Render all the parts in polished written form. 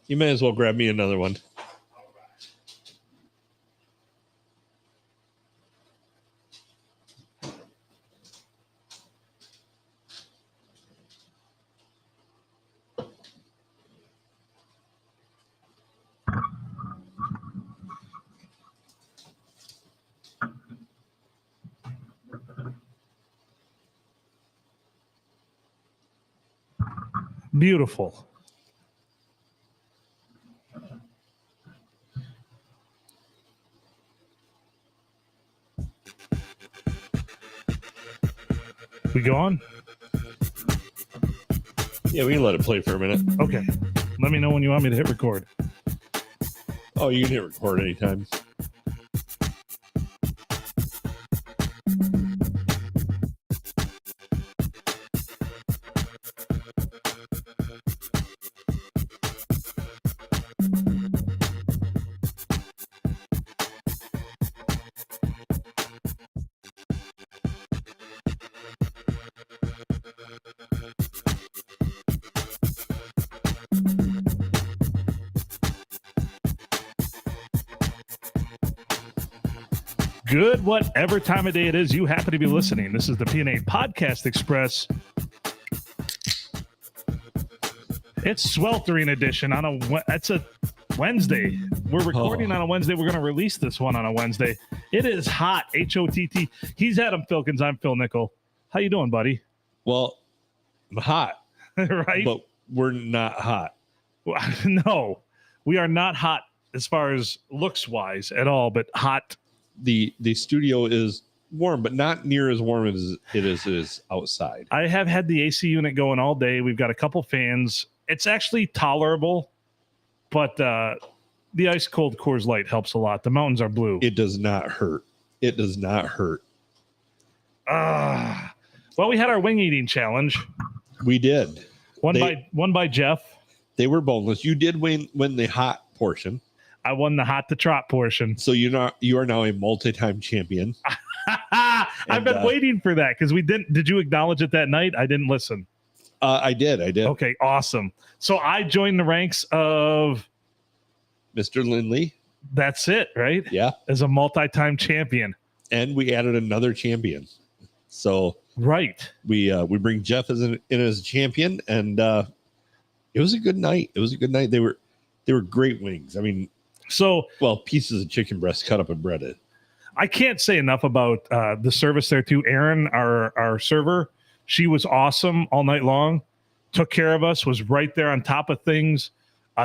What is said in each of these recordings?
You may as well grab me another one. Beautiful. We go on? Yeah, we can let it play for a minute. Okay. Let me know when you want me to hit record. Oh, you can hit record anytime. Good, whatever time of day it is you happen to be listening. This is the P&A Podcast Express. It's sweltering edition it's a Wednesday. We're recording on a Wednesday. We're going to release this one on a Wednesday. It is hot. HOTT. He's Adam Filkins. I'm Phil Nickel. How you doing, buddy? Well, I'm hot, right? but we're not hot. No, we are not hot as far as looks wise at all, but hot. The studio is warm, but not near as warm as it is outside. I have had the AC unit going all day. We've got a couple fans. It's actually tolerable, but the ice cold Coors Light helps a lot. The mountains are blue. It does not hurt. It does not hurt. Well, we had our wing eating challenge. We did. Won by Jeff. They were boneless. You did win the hot portion. I won the hot to trot portion. So you are now a multi-time champion. I've been waiting for that because we didn't. Did you acknowledge it that night? I didn't listen. I did. Okay, awesome. So I joined the ranks of Mr. Lindley. That's it, right? Yeah. As a multi-time champion. And we added another champion. So right. We bring Jeff in as a champion, and it was a good night. They were great wings. I mean, pieces of chicken breast cut up and breaded. I can't say enough about the service there too. Erin, our server, she was awesome all night long. Took care of us. Was right there on top of things.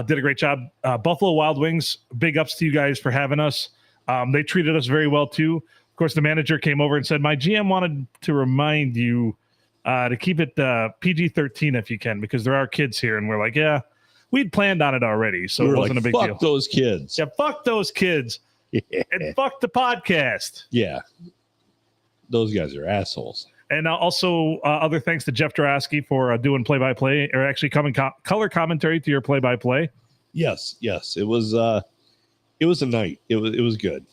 Did a great job. Buffalo Wild Wings, big ups to you guys for having us. They treated us very well too. Of course, the manager came over and said, "My GM wanted to remind you to keep it PG-13 if you can, because there are kids here." And we're like, "Yeah, we'd planned on it already, so it wasn't a big deal." Fuck those kids. Yeah, fuck those kids. Yeah. And fuck the podcast. Yeah. Those guys are assholes. And also other thanks to Jeff Draski for doing play-by-play, or actually coming color commentary to your play-by-play. Yes. It was a night. It was good.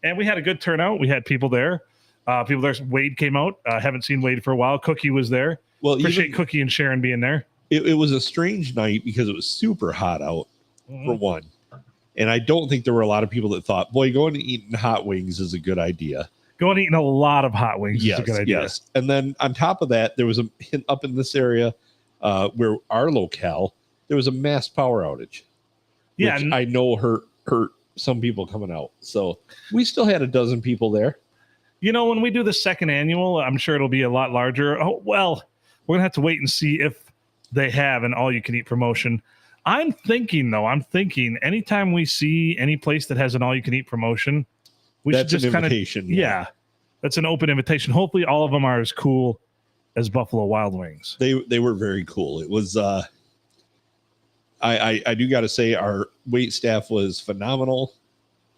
And we had a good turnout. We had people there. Wade came out. Haven't seen Wade for a while. Cookie was there. Well, appreciate Cookie and Sharon being there. It was a strange night because it was super hot out, for one. And I don't think there were a lot of people that thought, boy, going to eating hot wings is a good idea. Going and eating a lot of hot wings is a good idea. Yes. And then on top of that, there was up in this area where our locale, there was a mass power outage. Yeah. Which I know hurt some people coming out. So we still had a dozen people there. You know, when we do the second annual, I'm sure it'll be a lot larger. Oh, well, we're going to have to wait and see if they have an all-you-can-eat promotion. I'm thinking anytime we see any place that has an all-you-can-eat promotion, that's should just kind of yeah, that's an open invitation. Hopefully, all of them are as cool as Buffalo Wild Wings. They were very cool. It was. I do got to say our wait staff was phenomenal.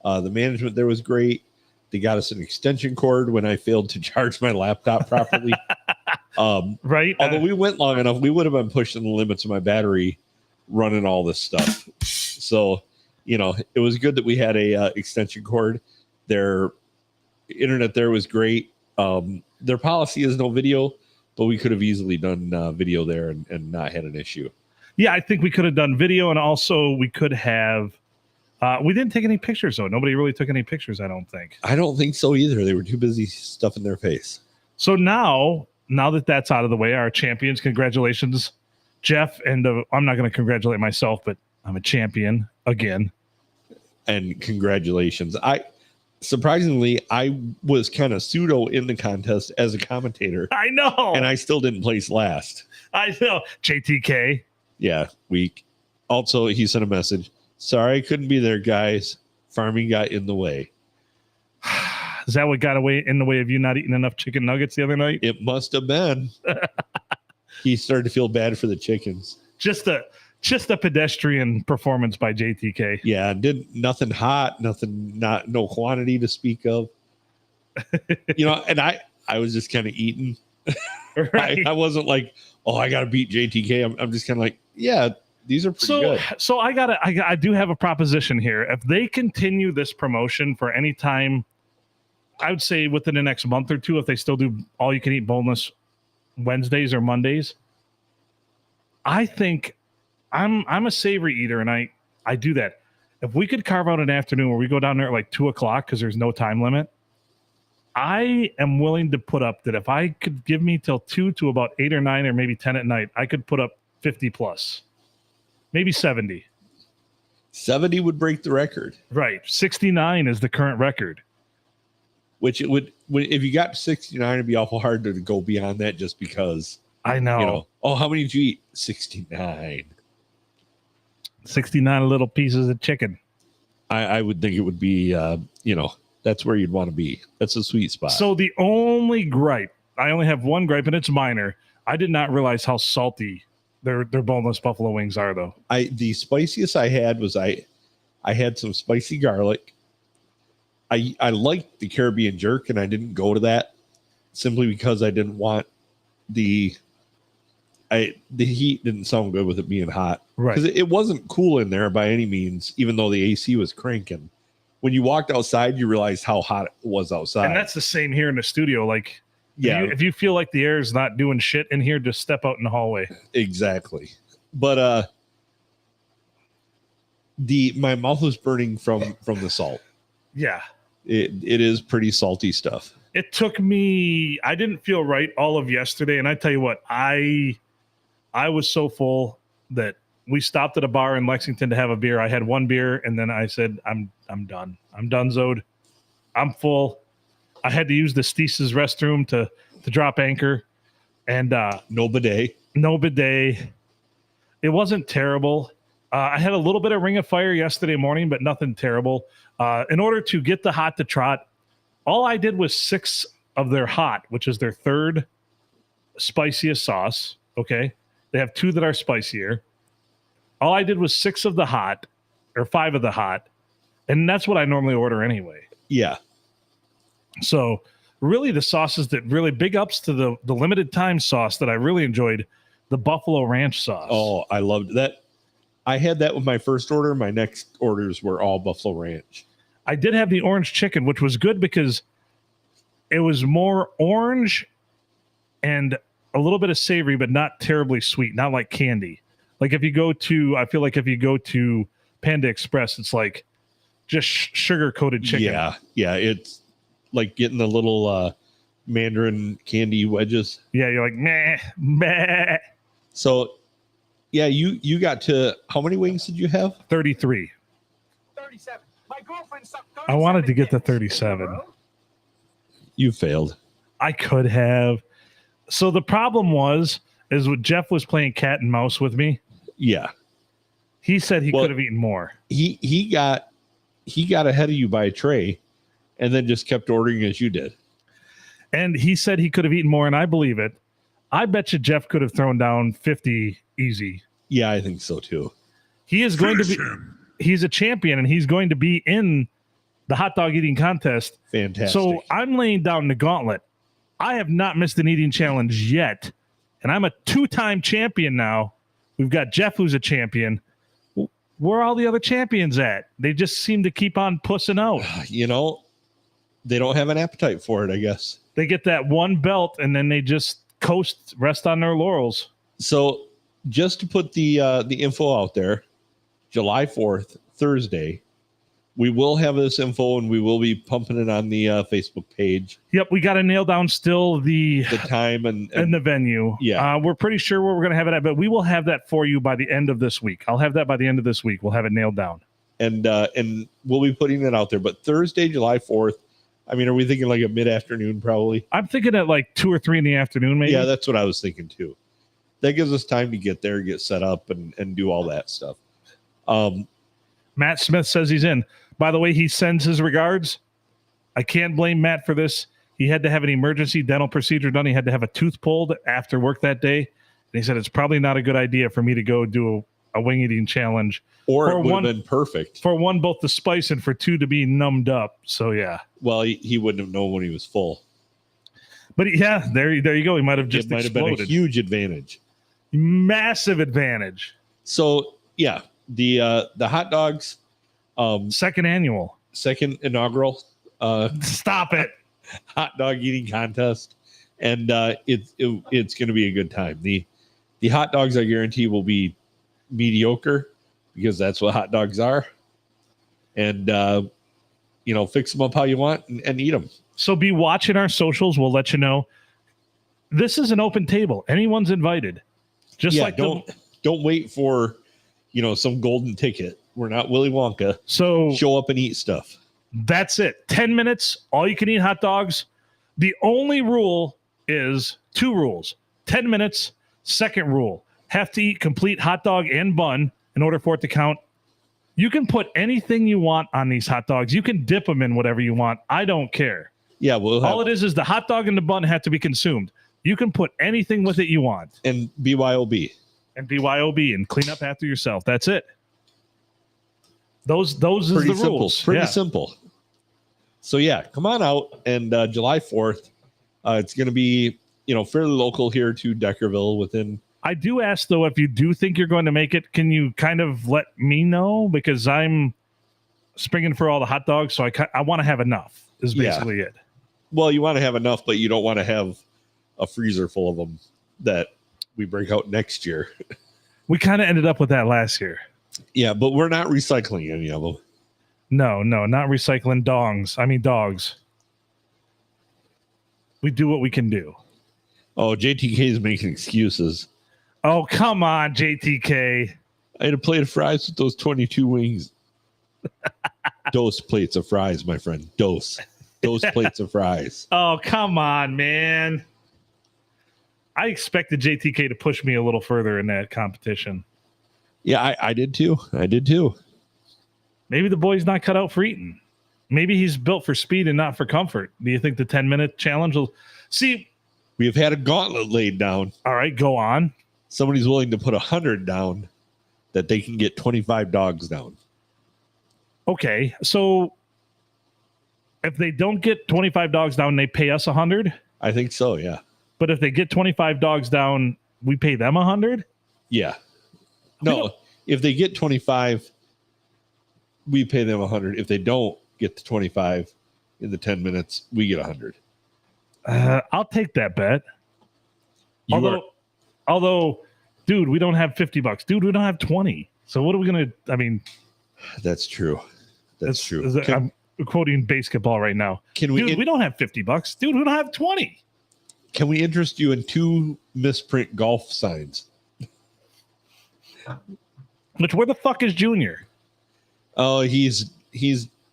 The management there was great. They got us an extension cord when I failed to charge my laptop properly. Right. Although we went long enough, we would have been pushing the limits of my battery running all this stuff. So, it was good that we had a extension cord. Their internet there was great. Their policy is no video, but we could have easily done video there and not had an issue. Yeah, I think we could have done video, and also we could have. We didn't take any pictures, though. Nobody really took any pictures, I don't think. I don't think so either. They were too busy stuffing their face. So now that that's out of the way, our champions, congratulations, Jeff. And I'm not going to congratulate myself, but I'm a champion again. And congratulations. Surprisingly, I was kind of pseudo in the contest as a commentator. I know. And I still didn't place last. I know. JTK. Yeah, weak. Also, he sent a message. Sorry, I couldn't be there, guys. Farming got in the way. Is that what got in the way of you not eating enough chicken nuggets the other night? It must have been. He started to feel bad for the chickens. Just a pedestrian performance by JTK. Yeah, did nothing hot, no quantity to speak of. And I was just kind of eating. Right. I wasn't like, oh, I got to beat JTK. I'm just kind of like, yeah, these are pretty good. So I do have a proposition here. If they continue this promotion for any time, I would say within the next month or two, if they still do all you can eat boneless Wednesdays or Mondays, I think I'm a savory eater, and I do that. If we could carve out an afternoon where we go down there at like 2:00 because there's no time limit, I am willing to put up that if I could give me till 2 to about 8 or 9 or maybe 10 at night, I could put up 50 plus, maybe 70. 70 would break the record. Right. 69 is the current record. Which it would, if you got to 69, it'd be awful hard to go beyond that just because. I know. Oh, how many did you eat? 69. 69 little pieces of chicken. I would think it would be, that's where you'd want to be. That's a sweet spot. So the only gripe, I only have one gripe, and it's minor. I did not realize how salty their boneless buffalo wings are, though. The spiciest I had was I had some spicy garlic. I liked the Caribbean jerk, and I didn't go to that simply because I didn't want the heat didn't sound good with it being hot. Right. Because it wasn't cool in there by any means, even though the AC was cranking. When you walked outside, you realized how hot it was outside. And that's the same here in the studio. Like, yeah, if you feel like the air is not doing shit in here, just step out in the hallway. Exactly. But my mouth was burning from the salt. Yeah. It is pretty salty stuff. It took me, I didn't feel right all of yesterday. And I tell you what, I was so full that we stopped at a bar in Lexington to have a beer. I had one beer, and then I said, I'm done. I'm done, Zode. I'm full. I had to use the Steese's restroom to drop anchor. And no bidet. It wasn't terrible. I had a little bit of Ring of Fire yesterday morning, but nothing terrible. In order to get the hot to trot, all I did was 6 of their hot, which is their third spiciest sauce. Okay. They have 2 that are spicier. All I did was 6 of the hot, or 5 of the hot. And that's what I normally order anyway. Yeah. So really the sauces that really big ups to the limited time sauce that I really enjoyed, the Buffalo Ranch sauce. Oh, I loved that. I had that with my first order. My next orders were all Buffalo Ranch. I did have the orange chicken, which was good because it was more orange and a little bit of savory, but not terribly sweet, not like candy. Like if you go to Panda Express, it's like just sugar-coated chicken. Yeah. It's like getting the little mandarin candy wedges. Yeah, you're like, meh. So, yeah, you got to, how many wings did you have? 33. 37. My girlfriend sucked 37. I wanted to get to 37. You failed. I could have. So the problem is what Jeff was playing cat and mouse with me. Yeah. He said he could have eaten more. He got ahead of you by a tray and then just kept ordering as you did. And he said he could have eaten more, and I believe it. I bet you Jeff could have thrown down 50 easy. Yeah, I think so too. He is going to be he's a champion, and he's going to be in the hot dog eating contest. Fantastic. So I'm laying down the gauntlet. I have not missed an eating challenge yet, and I'm a 2-time champion now. We've got Jeff, who's a champion. Where are all the other champions at? They just seem to keep on pussing out. They don't have an appetite for it, I guess. They get that one belt, and then they just rest on their laurels. So just to put the info out there, July 4th, Thursday, we will have this info and we will be pumping it on the Facebook page. Yep, we got to nail down still the time and the venue. Yeah. We're pretty sure where we're going to have it at, but we will have that for you by the end of this week. I'll have that by the end of this week. We'll have it nailed down. And we'll be putting it out there. But Thursday, July 4th, I mean, are we thinking like a mid-afternoon probably? I'm thinking at like 2 or 3 in the afternoon, maybe. Yeah, that's what I was thinking too. That gives us time to get there, get set up, and do all that stuff. Matt Smith says he's in. By the way, he sends his regards. I can't blame Matt for this. He had to have an emergency dental procedure done. He had to have a tooth pulled after work that day. And he said, it's probably not a good idea for me to go do a wing eating challenge. Or it would have been perfect. For one, both the spice, and for two, to be numbed up. So, yeah. Well, he wouldn't have known when he was full. But, yeah, there you go. He might have just It might have exploded. been a huge advantage. Massive advantage. So, yeah, the hot dogs. Second inaugural. Stop it. Hot dog eating contest. And it's going to be a good time. The hot dogs, I guarantee, will be mediocre because that's what hot dogs are. And, fix them up how you want and eat them. So be watching our socials. We'll let you know. This is an open table. Anyone's invited. Just like don't wait for, some golden ticket. We're not Willy Wonka. So show up and eat stuff. That's it. 10 minutes. All you can eat hot dogs. The only rule is 2 rules. 10 minutes. Second rule. Have to eat complete hot dog and bun in order for it to count. You can put anything you want on these hot dogs. You can dip them in whatever you want. I don't care. Yeah. All it is the hot dog and the bun have to be consumed. You can put anything with it you want. And BYOB. And clean up after yourself. That's it. Those is Pretty the simple. rules. Pretty simple. So yeah, come on out. And July 4th, it's going to be, fairly local here to Deckerville within. I do ask though, if you do think you're going to make it, can you kind of let me know? Because I'm springing for all the hot dogs. So I want to have enough is basically it. Well, you want to have enough, but you don't want to have a freezer full of them that we break out next year. We kind of ended up with that last year. Yeah, but we're not recycling any of them. No, not recycling dogs. We do what we can do. Oh, JTK is making excuses. Oh, come on, JTK. I had a plate of fries with those 22 wings. Dose plates of fries, my friend. Dose plates of fries. Oh, come on, man. I expected JTK to push me a little further in that competition. Yeah, I did too. Maybe the boy's not cut out for eating. Maybe he's built for speed and not for comfort. Do you think the 10-minute challenge will... See, we have had a gauntlet laid down. All right, go on. Somebody's willing to put 100 down that they can get 25 dogs down. Okay, so if they don't get 25 dogs down, they pay us 100? I think so, yeah. But if they get 25 dogs down, we pay them 100? Yeah. No, if they get 25, we pay them 100. If they don't get to 25 in the 10 minutes, we get 100. I'll take that bet. Although, dude, we don't have $50. Dude, we don't have 20. So what are we going to, That's true. That's true. I'm quoting basketball right now. We don't have $50. Dude, we don't have 20. Can we interest you in 2 misprint golf signs? Which, where the fuck is Junior? Oh, he's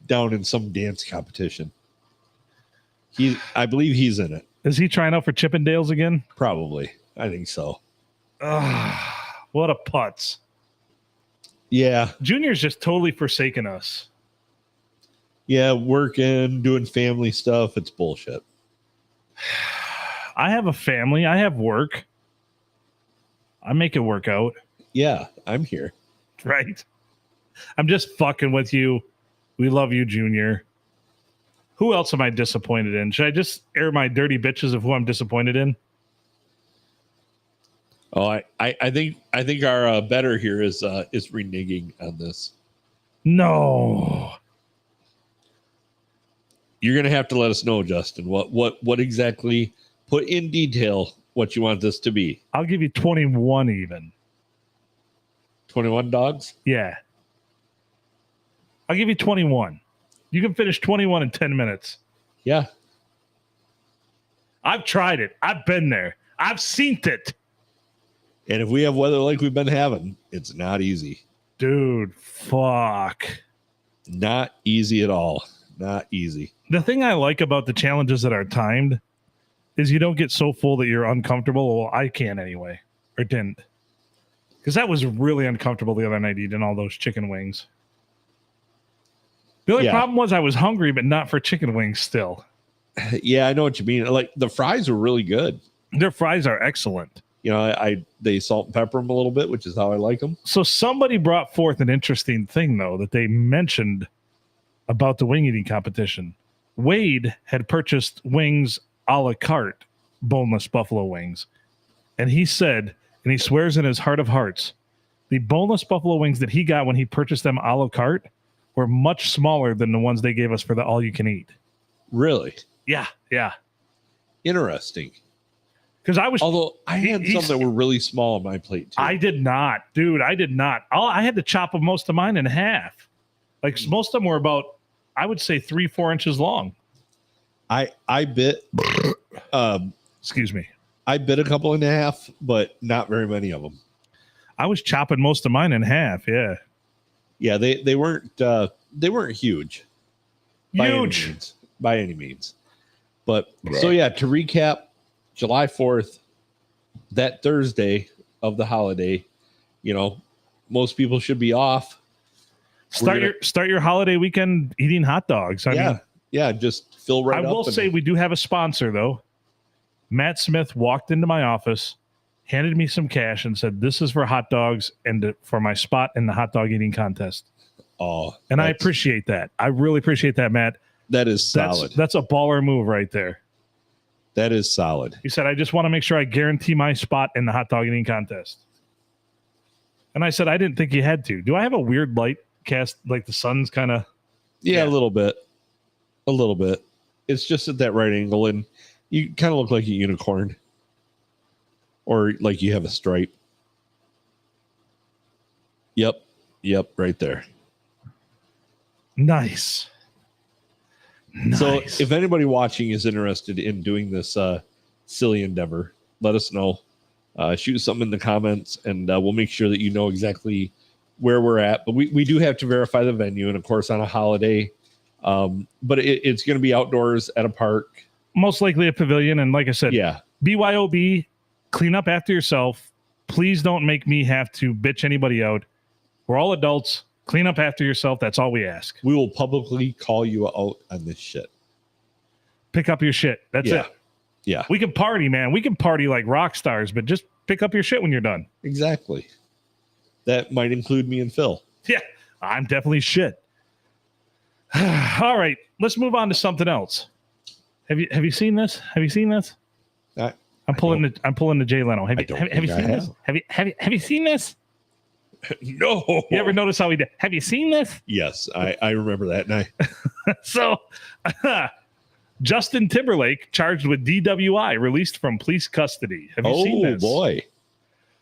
down in some dance competition. I believe he's in it. Is he trying out for Chippendales again? Probably. I think so. What a putz. Yeah. Junior's just totally forsaken us. Yeah, working, doing family stuff. It's bullshit. I have a family. I have work. I make it work out. Yeah, I'm here. Right? I'm just fucking with you. We love you, Junior. Who else am I disappointed in? Should I just air my dirty bitches of who I'm disappointed in? Oh, I think our better here is reneging on this. No. You're gonna have to let us know, Justin. What exactly? Put in detail what you want this to be. I'll give you 21 even. 21 dogs? Yeah. I'll give you 21. You can finish 21 in 10 minutes. Yeah. I've tried it. I've been there. I've seen it. And if we have weather like we've been having, it's not easy. Dude, fuck. Not easy at all. Not easy. The thing I like about the challenges that are timed is you don't get so full that you're uncomfortable. Well, I can anyway, or didn't. Because that was really uncomfortable the other night eating all those chicken wings. The only problem was I was hungry, but not for chicken wings still. Yeah, I know what you mean. Like the fries were really good. Their fries are excellent. You know, they salt and pepper them a little bit, which is how I like them. So somebody brought forth an interesting thing, though, that they mentioned about the wing eating competition. Wade had purchased wings a la carte, boneless buffalo wings. And he said, and he swears in his heart of hearts, the boneless buffalo wings that he got when he purchased them a la carte were much smaller than the ones they gave us for the all you can eat. Really? Yeah. Interesting. Because although I had some that were really small on my plate too. I did not, dude. I did not. I had to chop most of mine in half. Like most of them were about, I would say 3-4 inches long. I bit. Excuse me. I bit a couple and a half, but not very many of them. I was chopping most of mine in half. Yeah. Yeah, they weren't huge. By any means. But so yeah, to recap, July 4th, that Thursday of the holiday, you know, most people should be off. Start your holiday weekend eating hot dogs. I mean, just fill right up. I will say we do have a sponsor though. Matt Smith walked into my office, handed me some cash, and said, "This is for hot dogs and for my spot in the hot dog eating contest." Oh, and I appreciate that. I really appreciate that, Matt. That is solid. That's a baller move right there. That is solid. He said, "I just want to make sure I guarantee my spot in the hot dog eating contest." And I said, "I didn't think you had to." Do I have a weird light cast? Like the sun's kind of. Yeah, a little bit. A little bit. It's just at that right angle, and you kind of look like a unicorn. Or like you have a stripe. Yep, right there. Nice. So if anybody watching is interested in doing this silly endeavor, let us know. Shoot something in the comments, and we'll make sure that you know exactly where we're at. But we do have to verify the venue, and of course on a holiday. But it's going to be outdoors at a park. Most likely a pavilion. And like I said, BYOB, clean up after yourself. Please don't make me have to bitch anybody out. We're all adults. Clean up after yourself. That's all we ask. We will publicly call you out on this shit. Pick up your shit. That's it. Yeah. We can party, man. We can party like rock stars, but just pick up your shit when you're done. Exactly. That might include me and Phil. Yeah, I'm definitely shit. All right, let's move on to something else. Have you seen this? Have you seen this? I'm pulling the Jay Leno. Have you seen this? Have you seen this? No. You ever notice how he did? Have you seen this? Yes, I remember that night. So, Justin Timberlake charged with DWI, released from police custody. Have you seen this? Oh boy.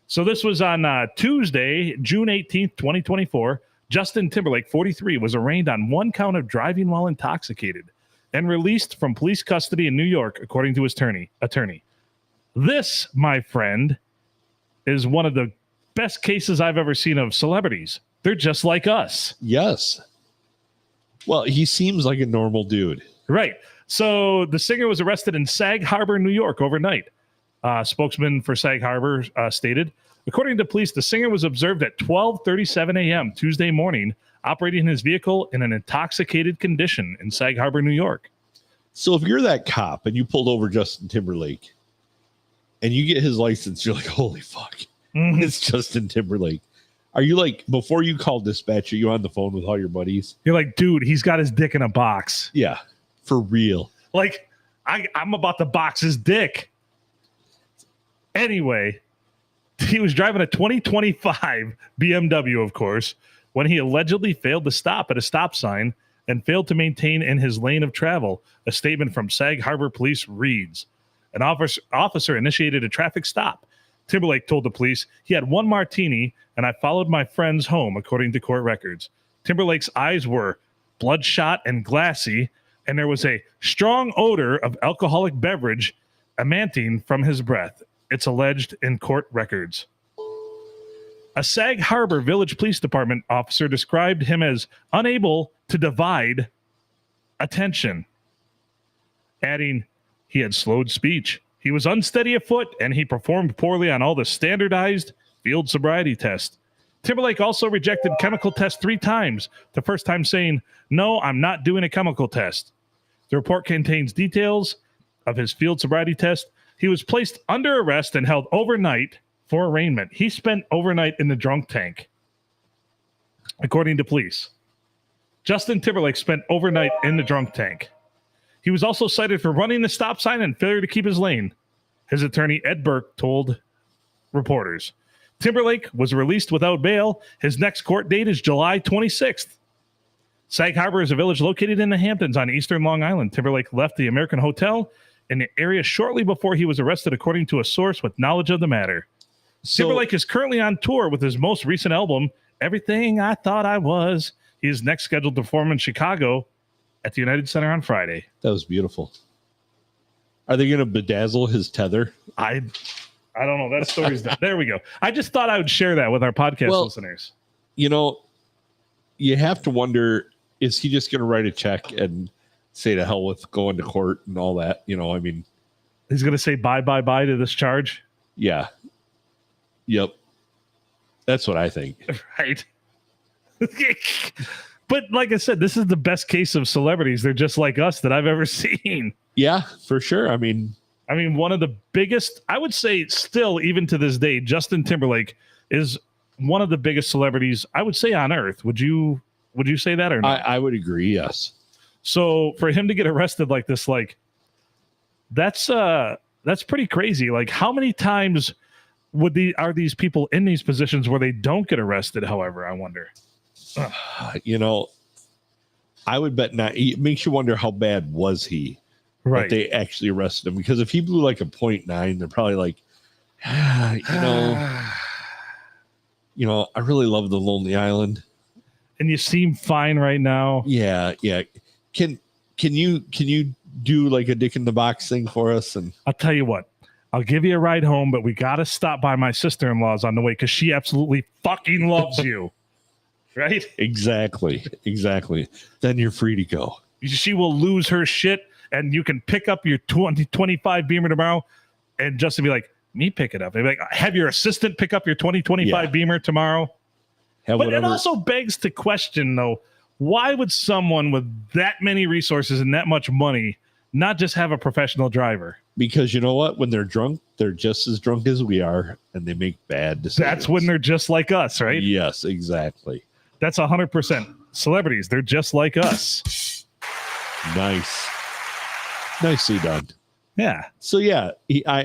So this was on Tuesday, June 18th, 2024. Justin Timberlake, 43, was arraigned on one count of driving while intoxicated and released from police custody in New York, according to his attorney. This, my friend, is one of the best cases I've ever seen of celebrities. They're just like us. Yes. Well, he seems like a normal dude. Right. So the singer was arrested in Sag Harbor, New York, overnight. Spokesman for Sag Harbor stated, according to police, the singer was observed at 12:37 a.m. Tuesday morning, operating his vehicle in an intoxicated condition in Sag Harbor, New York. So if you're that cop and you pulled over Justin Timberlake and you get his license, you're like, holy fuck, It's Justin Timberlake. Are you like, before you call dispatch, are you on the phone with all your buddies? You're like, dude, he's got his dick in a box. Yeah, for real. Like, I'm about to box his dick. Anyway, he was driving a 2025 BMW, of course, when he allegedly failed to stop at a stop sign and failed to maintain in his lane of travel. A statement from Sag Harbor Police reads, an officer initiated a traffic stop. Timberlake told the police he had one martini and I followed my friends home, according to court records. Timberlake's eyes were bloodshot and glassy, and there was a strong odor of alcoholic beverage emanating from his breath. It's alleged in court records. A Sag Harbor Village Police Department officer described him as unable to divide attention, adding, he had slowed speech. He was unsteady afoot, and he performed poorly on all the standardized field sobriety tests. Timberlake also rejected chemical tests 3 times, the first time saying, "No, I'm not doing a chemical test." The report contains details of his field sobriety test. He was placed under arrest and held overnight for arraignment. He spent overnight in the drunk tank, according to police. Justin Timberlake spent overnight in the drunk tank. He was also cited for running the stop sign and failure to keep his lane. His attorney, Ed Burke, told reporters. Timberlake was released without bail. His next court date is July 26th. Sag Harbor is a village located in the Hamptons on eastern Long Island. Timberlake left the American Hotel in the area shortly before he was arrested, according to a source with knowledge of the matter. Timberlake is currently on tour with his most recent album, Everything I Thought I Was. He is next scheduled to perform in Chicago at the United Center on Friday. That was beautiful. Are they going to bedazzle his tether? I don't know. That story's done. There we go. I just thought I would share that with our podcast listeners. You know, you have to wonder, is he just going to write a check and say to hell with going to court and all that? You know, I mean, he's going to say bye to this charge. Yeah. Yep. That's what I think. Right. But like I said, this is the best case of celebrities. They're just like us that I've ever seen. Yeah, for sure. I mean, one of the biggest, I would say still, even to this day, Justin Timberlake is one of the biggest celebrities, I would say, on earth. Would you say that or not? I would agree, yes. So for him to get arrested like this, like that's pretty crazy. Like, how many times are these people in these positions where they don't get arrested? However, I wonder. You know, I would bet not. It makes you wonder how bad was he, right? That they actually arrested him, because if he blew like a 0.9, they're probably like, you know, I really love the Lonely Island, and you seem fine right now. Yeah. Can you do like a dick in the box thing for us? And I'll tell you what, I'll give you a ride home, but we got to stop by my sister-in-law's on the way because she absolutely fucking loves you. Right? Exactly. Then you're free to go. She will lose her shit, and you can pick up your 2025 Beamer tomorrow, and Justin be like, me pick it up. They'd be like, have your assistant pick up your 2025 Beamer tomorrow. But it also begs to question, though, why would someone with that many resources and that much money not just have a professional driver? Because you know what? When they're drunk, they're just as drunk as we are, and they make bad decisions. That's when they're just like us, right? Yes, exactly. That's 100%. Celebrities, they're just like us. Nice. Nicely done. Yeah. So yeah,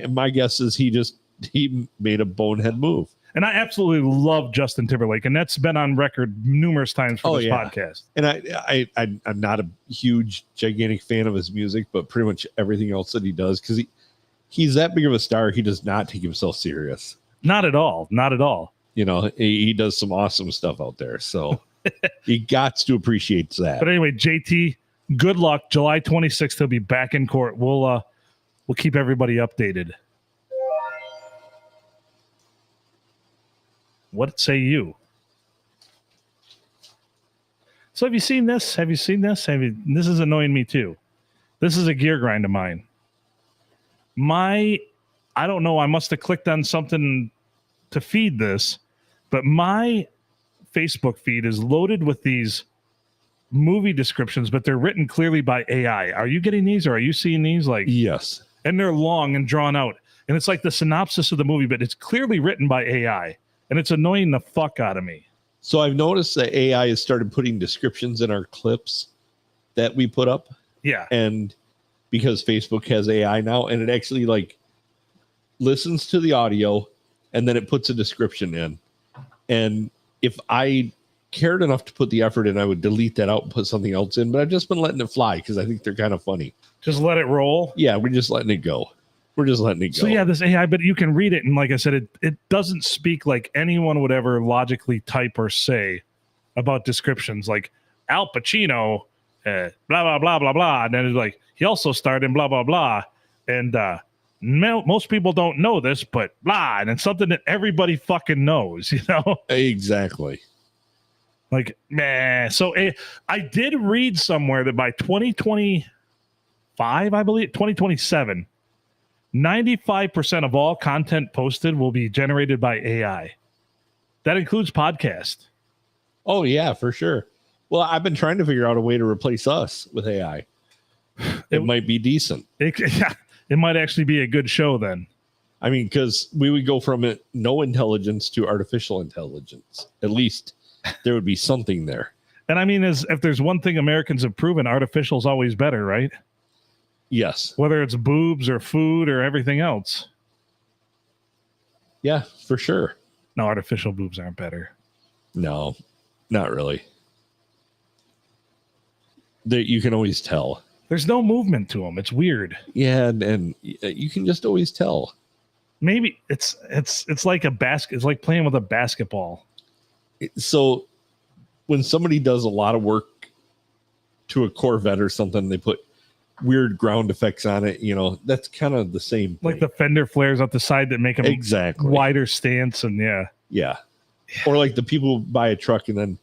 my guess is he made a bonehead move. And I absolutely love Justin Timberlake, and that's been on record numerous times for this podcast. And I'm not a huge, gigantic fan of his music, but pretty much everything else that he does, because he's that big of a star, he does not take himself serious. Not at all. You know, he does some awesome stuff out there. So you got to appreciate that. But anyway, JT, good luck. July 26th, he'll be back in court. We'll keep everybody updated. What say you? So have you seen this? This is annoying me too. This is a gear grind of mine. I don't know, I must have clicked on something to feed this, but my Facebook feed is loaded with these movie descriptions, but they're written clearly by AI. Are you getting these, or are you seeing these? Like, yes. And they're long and drawn out, and it's like the synopsis of the movie, but it's clearly written by AI, and it's annoying the fuck out of me. So I've noticed that AI has started putting descriptions in our clips that we put up. Yeah. And because Facebook has AI now, and it actually like listens to the audio and then it puts a description in. And if I cared enough to put the effort in, I would delete that out and put something else in. But I've just been letting it fly because I think they're kind of funny. Just let it roll. Yeah, we're just letting it go. We're just letting it go. So yeah, this AI, but you can read it, and like I said, it doesn't speak like anyone would ever logically type or say about descriptions like Al Pacino, blah blah blah blah blah, and then it's like he also starred in blah blah blah, and most people don't know this, but blah, and it's something that everybody fucking knows, Exactly. Like, man. So I did read somewhere that by 2025, I believe 2027. 95% of all content posted will be generated by AI. That includes podcast. Oh, yeah, for sure. Well, I've been trying to figure out a way to replace us with AI. It might be decent. It might actually be a good show then. I mean, because we would go from no intelligence to artificial intelligence. At least there would be something there. And I mean, if there's one thing Americans have proven, artificial is always better, right? Yes. Whether it's boobs or food or everything else. Yeah, for sure. No, artificial boobs aren't better. No, not really. You can always tell. There's no movement to them. It's weird. Yeah, and you can just always tell. Maybe it's like a basket. It's like playing with a basketball. So when somebody does a lot of work to a Corvette or something, they put weird ground effects on it. That's kind of the same thing. Like the fender flares up the side that make them exactly wider stance, and yeah. Or like the people who buy a truck and then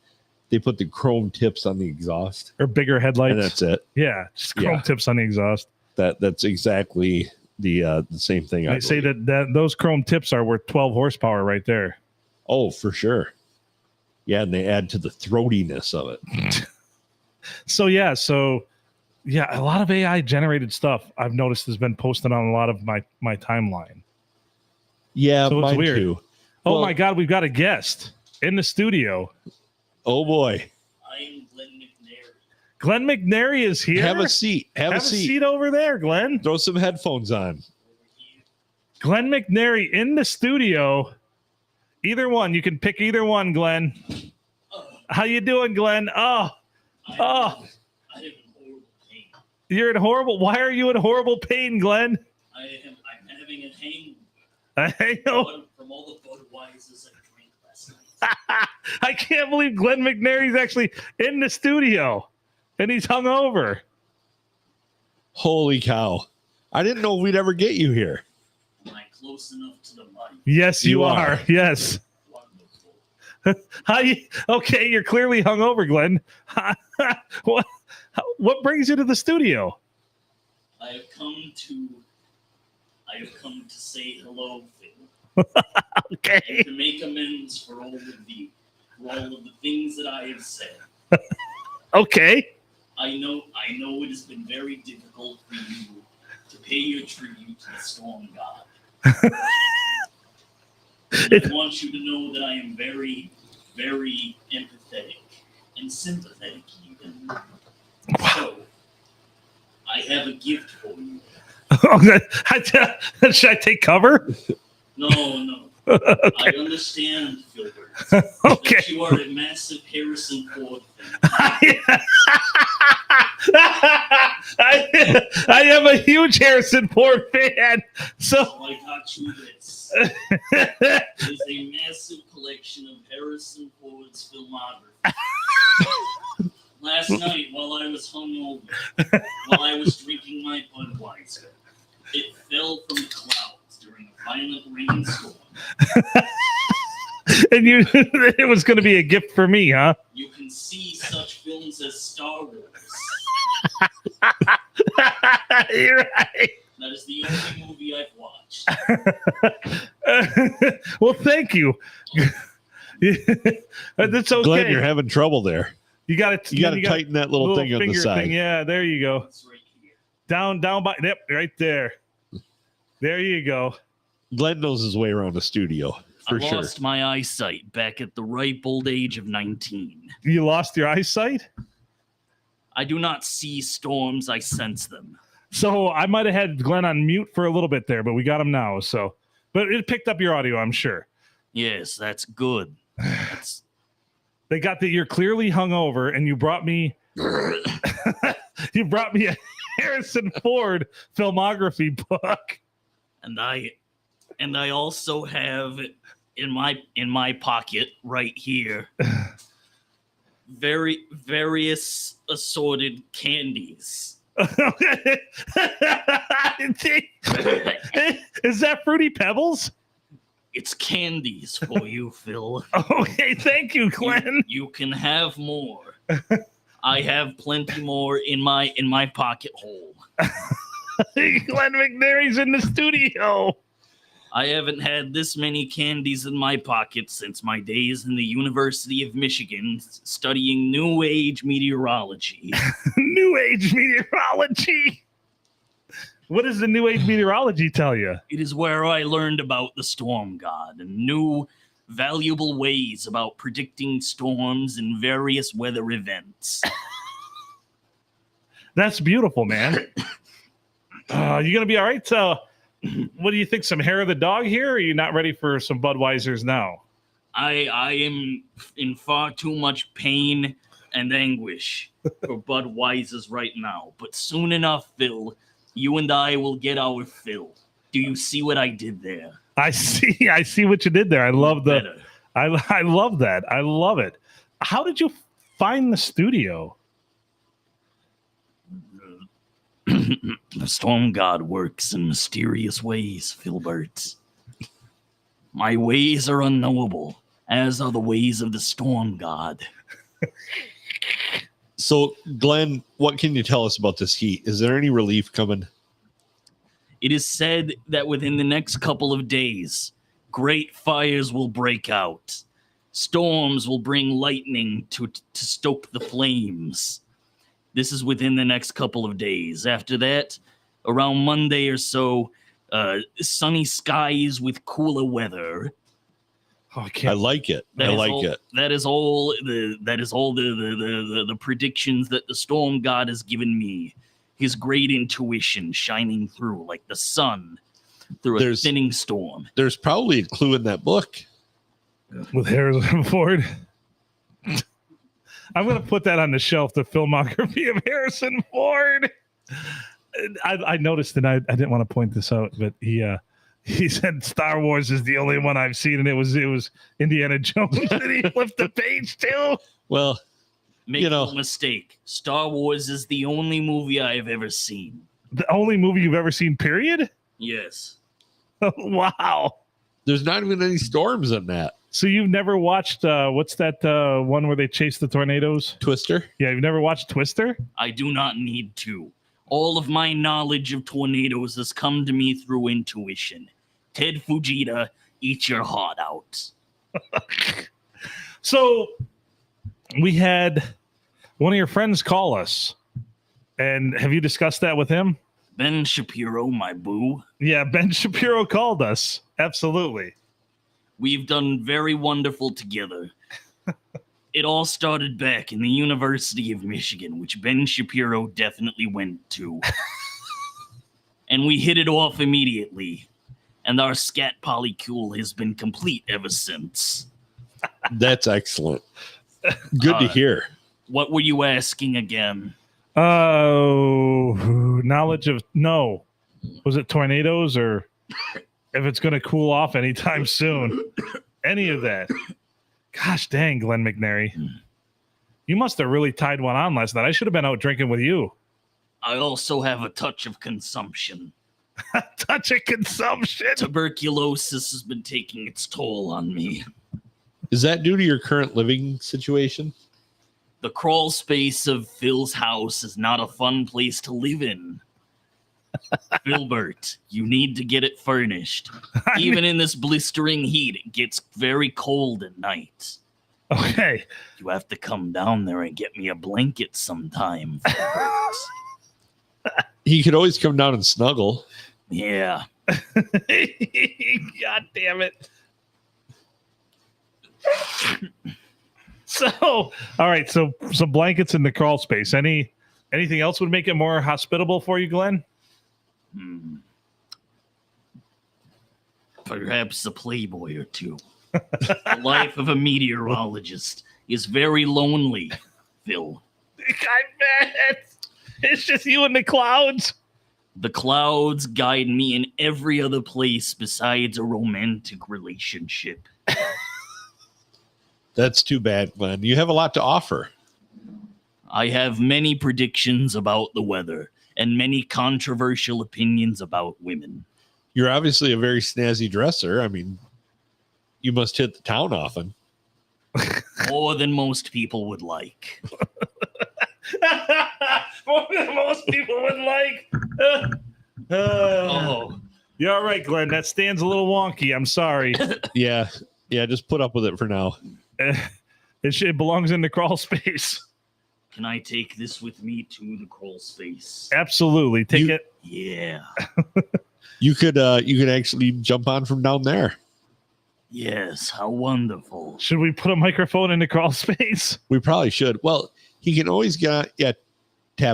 they put the chrome tips on the exhaust or bigger headlights, and that's it. Yeah, just chrome tips on the exhaust. That's exactly the same thing. I say that those chrome tips are worth 12 horsepower right there. Oh, for sure. Yeah, and they add to the throatiness of it. So a lot of AI generated stuff I've noticed has been posted on a lot of my timeline. Yeah, so mine it's weird. too. Oh my God, we've got a guest in the studio. Oh boy. I'm Glenn McNary. Glenn McNary is here. Have a seat. Have a seat over there, Glenn. Throw some headphones on. Glenn McNary in the studio. Either one. You can pick either one, Glenn. How you doing, Glenn? I am in horrible pain. You're in horrible. Why are you in horrible pain, Glenn? I'm having a hangover. I know. From all the Budweisers I drank last night. I can't believe Glenn McNary's actually in the studio and he's hungover. Holy cow. I didn't know we'd ever get you here. Am I close enough to the mic? Yes, you are. Yes. Wonderful. Okay, you're clearly hungover, Glenn. What brings you to the studio? I have come to say hello, Phil. Okay. And to make amends for all of the things that I have said. Okay. I know it has been very difficult for you to pay your tribute to the storm god. I want you to know that I am very, very empathetic and sympathetic even. So, I have a gift for you. Should I take cover? No. Okay. I understand, Filbert, Okay. that you are a massive Harrison Ford fan. I am a huge Harrison Ford fan. So I got you this. It is a massive collection of Harrison Ford's filmography. Last night, while I was hungover, while I was drinking my Budweiser, it fell from the clouds during a violent rainstorm. And it was going to be a gift for me, huh? You can see such films as Star Wars. You're right. That is the only movie I've watched. Well, thank you. That's okay. Glenn, you're having trouble there. You got to tighten that little thing on the side. Yeah, there you go. It's right here. Down by right there. There you go. Glenn knows his way around the studio for I sure. lost my eyesight back at the ripe old age of 19. You lost your eyesight? I do not see storms, I sense them. So I might have had Glenn on mute for a little bit there, but we got him now. So, but it picked up your audio, I'm sure. Yes, that's good. They got that you're clearly hungover, and you brought me a Harrison Ford filmography book. And I also have in my pocket right here various assorted candies. Is that Fruity Pebbles? It's candies for you, Phil. Okay, thank you, Glenn. You can have more. I have plenty more in my pocket hole. Glenn McNary's in the studio. I haven't had this many candies in my pocket since my days in the University of Michigan studying New Age meteorology. New Age meteorology. What does the New Age meteorology tell you? It is where I learned about the storm god and new valuable ways about predicting storms and various weather events. That's beautiful, man. You gonna be all right? What do you think? Some hair of the dog here? Or are you not ready for some Budweisers now? I am in far too much pain and anguish for Budweisers right now. But soon enough, Phil, you and I will get our fill. Do you see what I did there? I see what you did there. I love I love that. I love it. How did you find the studio? The storm god works in mysterious ways, Philbert. My ways are unknowable, as are the ways of the storm god. So, Glenn, what can you tell us about this heat? Is there any relief coming? It is said that within the next couple of days, great fires will break out. Storms will bring lightning to stoke the flames. This is within the next couple of days. After that, around Monday or so, sunny skies with cooler weather. Oh, I like it. I like it. That is all the predictions that the storm god has given me. His great intuition shining through like the sun through a thinning storm. There's probably a clue in that book. With Harrison Ford. I'm going to put that on the shelf, the filmography of Harrison Ford. I noticed, and I didn't want to point this out, but he said Star Wars is the only one I've seen, and it was Indiana Jones that he flipped the page to. Well, make no mistake, Star Wars is the only movie I have ever seen. The only movie you've ever seen, period? Yes. Wow. There's not even any storms in that. So you've never watched, what's that one where they chase the tornadoes? Twister? Yeah, you've never watched Twister? I do not need to. All of my knowledge of tornadoes has come to me through intuition. Ted Fujita, eat your heart out. So we had one of your friends call us. And have you discussed that with him? Ben Shapiro, my boo. Yeah, Ben Shapiro called us. Absolutely. We've done very wonderful together. It all started back in the University of Michigan, which Ben Shapiro definitely went to. And we hit it off immediately. And our scat polycule has been complete ever since. That's excellent. Good to hear. What were you asking again? Oh, knowledge of... No. Was it tornadoes or... if it's going to cool off anytime soon. Any of that. Gosh dang, Glenn McNary. You must have really tied one on last night. I should have been out drinking with you. I also have a touch of consumption. A touch of consumption? Tuberculosis has been taking its toll on me. Is that due to your current living situation? The crawl space of Phil's house is not a fun place to live in. Filbert, you need to get it furnished. Even in this blistering heat, it gets very cold at night. Okay. You have to come down there and get me a blanket sometime, Filbert. He could always come down and snuggle. Yeah. God damn it. So, all right. So some blankets in the crawl space. Anything else would make it more hospitable for you, Glenn? Perhaps a playboy or two. The life of a meteorologist is very lonely, Phil. I bet. It's just you in the clouds. The clouds guide me in every other place besides a romantic relationship. That's too bad, Glenn. You have a lot to offer. I have many predictions about the weather and many controversial opinions about women. You're obviously a very snazzy dresser. I mean, you must hit the town often. More than most people would like. More than most people would like. You're all right, Glenn. That stand's a little wonky. I'm sorry. Yeah, just put up with it for now. It belongs in the crawl space. Can I take this with me to the crawl space? Absolutely. Take it. Yeah. You could actually jump on from down there. Yes, how wonderful. Should we put a microphone in the crawl space? We probably should. Well, he can always tap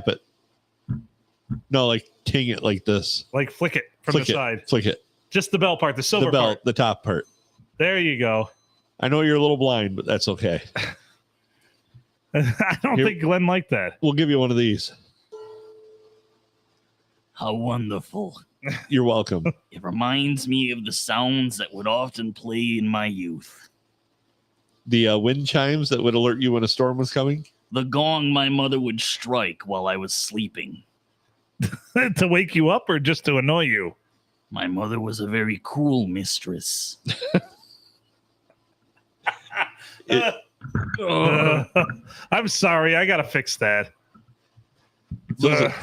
it. No, like ting it like this. Like flick it from the side. Flick it. Just the bell part, the silver The bell, part. the top part. There you go. I know you're a little blind, but that's okay. I don't think Glenn liked that. We'll give you one of these. How wonderful. You're welcome. It reminds me of the sounds that would often play in my youth. The wind chimes that would alert you when a storm was coming? The gong my mother would strike while I was sleeping. To wake you up or just to annoy you? My mother was a very cruel mistress. I'm sorry. I got to fix that.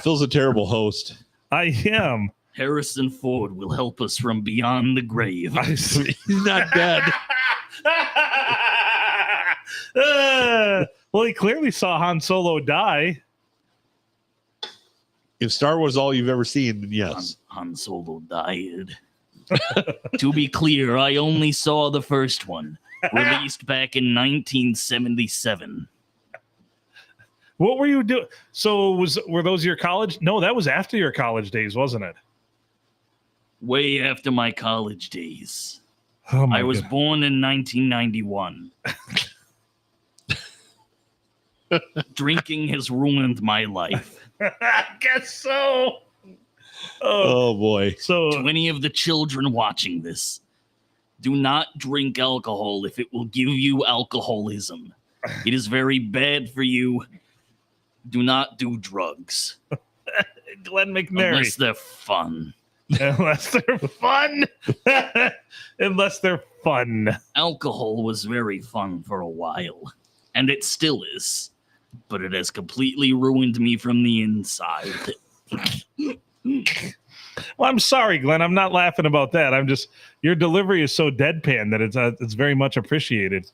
Phil's a terrible host. I am. Harrison Ford will help us from beyond the grave. He's not dead. Well, he clearly saw Han Solo die. If Star Wars is all you've ever seen, then yes. Han Solo died. To be clear, I only saw the first one, released back in 1977. What were you doing? So were those your college? No, that was after your college days, wasn't it? Way after my college days. Oh my I was God. born in 1991. Drinking has ruined my life. I guess so. Oh boy. So To any of the children watching this, do not drink alcohol if it will give you alcoholism. It is very bad for you. Do not do drugs. Glenn McNary. Unless they're fun. Unless they're fun. Unless they're fun. Alcohol was very fun for a while, and it still is, but it has completely ruined me from the inside. Well, I'm sorry, Glenn. I'm not laughing about that. I'm just, your delivery is so deadpan that it's very much appreciated.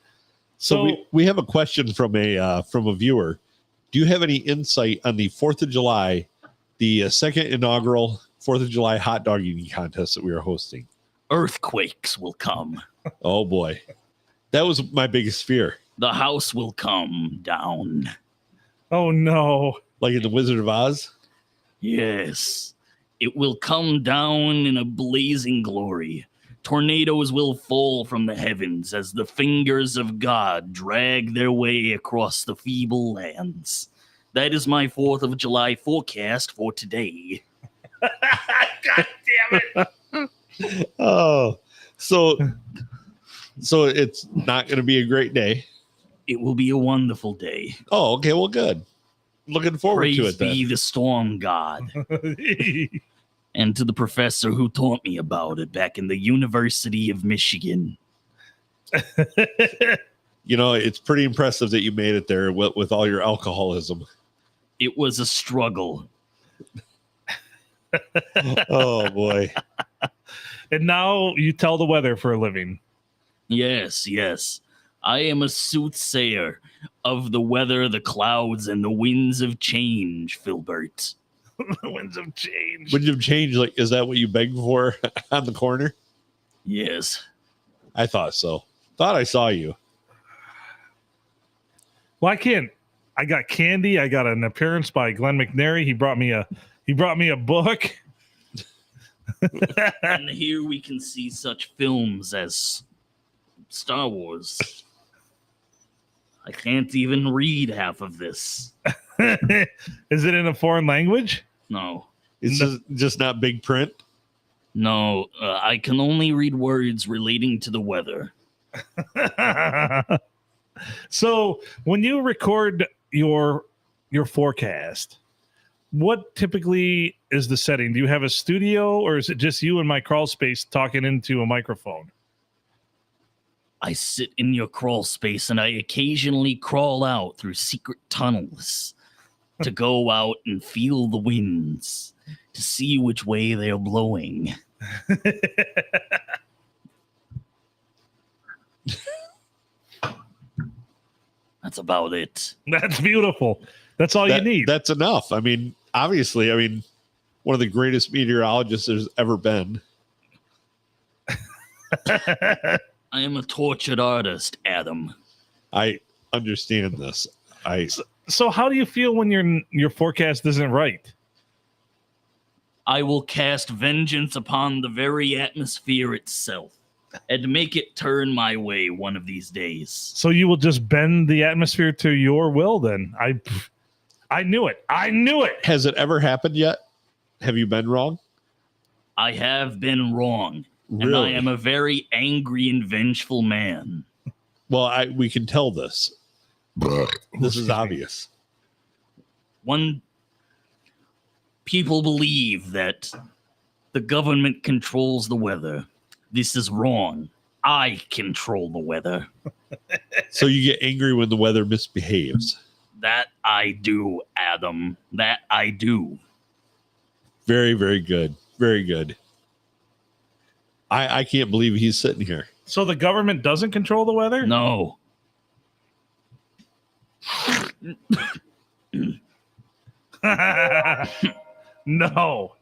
So we have a question from a viewer. Do you have any insight on the 4th of July, the second inaugural 4th of July hot dog eating contest that we are hosting? Earthquakes will come. Oh boy. That was my biggest fear. The house will come down. Oh no. Like in the Wizard of Oz? Yes, it will come down in a blazing glory. Tornadoes will fall from the heavens as the fingers of God drag their way across the feeble lands. That is my 4th of July forecast for today. God damn it. Oh, so it's not going to be a great day. It will be a wonderful day. Oh, okay. Well, good. Looking forward Praise to it then. be the storm god. And to the professor who taught me about it back in the University of Michigan. You know, it's pretty impressive that you made it there with all your alcoholism. It was a struggle. Oh, boy. And now you tell the weather for a living. Yes, yes. I am a soothsayer of the weather, the clouds, and the winds of change, Filbert. The winds of change. Would you have changed? Like, is that what you begged for on the corner? Yes. I thought so. Thought I saw you. Well, I can't. I got candy. I got an appearance by Glenn McNary. He brought me a book. And here we can see such films as Star Wars. I can't even read half of this. Is it in a foreign language? No, It's just not big print. No, I can only read words relating to the weather. So when you record your forecast, what typically is the setting? Do you have a studio, or is it just you in my crawl space talking into a microphone? I sit in your crawl space and I occasionally crawl out through secret tunnels to go out and feel the winds, to see which way they're blowing. That's about it. That's beautiful. That's all you need. That's enough. I mean, obviously, one of the greatest meteorologists there's ever been. I am a tortured artist, Adam. I understand this. So how do you feel when your forecast isn't right? I will cast vengeance upon the very atmosphere itself and make it turn my way one of these days. So you will just bend the atmosphere to your will then? I knew it. I knew it. Has it ever happened yet? Have you been wrong? I have been wrong. Really? And I am a very angry and vengeful man. Well, we can tell this. This is obvious. People believe that the government controls the weather. This is wrong. I control the weather. So you get angry when the weather misbehaves. That I do, Adam. That I do. Very, very good. Very good. I can't believe he's sitting here. So the government doesn't control the weather? No. No.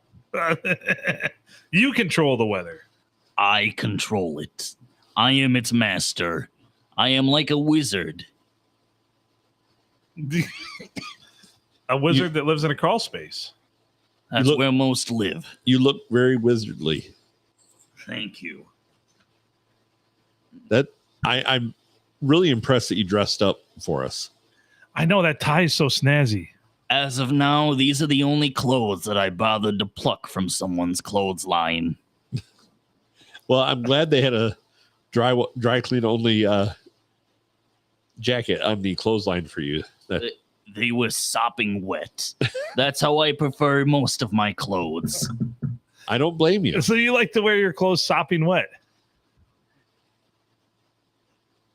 You control the weather. I control it. I am its master. I am like a wizard. A wizard that lives in a crawl space. That's where most live. You look very wizardly. Thank you. I'm really impressed that you dressed up for us. I know that tie is so snazzy. As of now, these are the only clothes that I bothered to pluck from someone's clothesline. Well, I'm glad they had a dry clean only jacket on the clothesline for you. They were sopping wet. That's how I prefer most of my clothes. I don't blame you. So you like to wear your clothes sopping wet?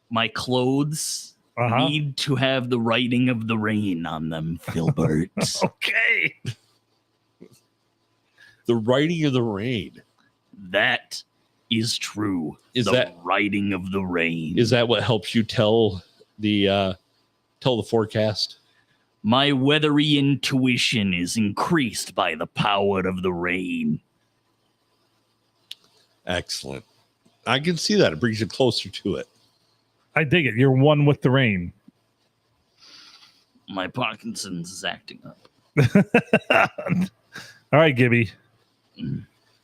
My clothes need to have the writing of the rain on them, Filbert. Okay. The writing of the rain. That is true. Is the that writing of the rain? Is that what helps you tell the forecast? My weathery intuition is increased by the power of the rain. Excellent. I can see that. It brings you closer to it. I dig it. You're one with the rain. My Parkinson's is acting up. All right, Gibby.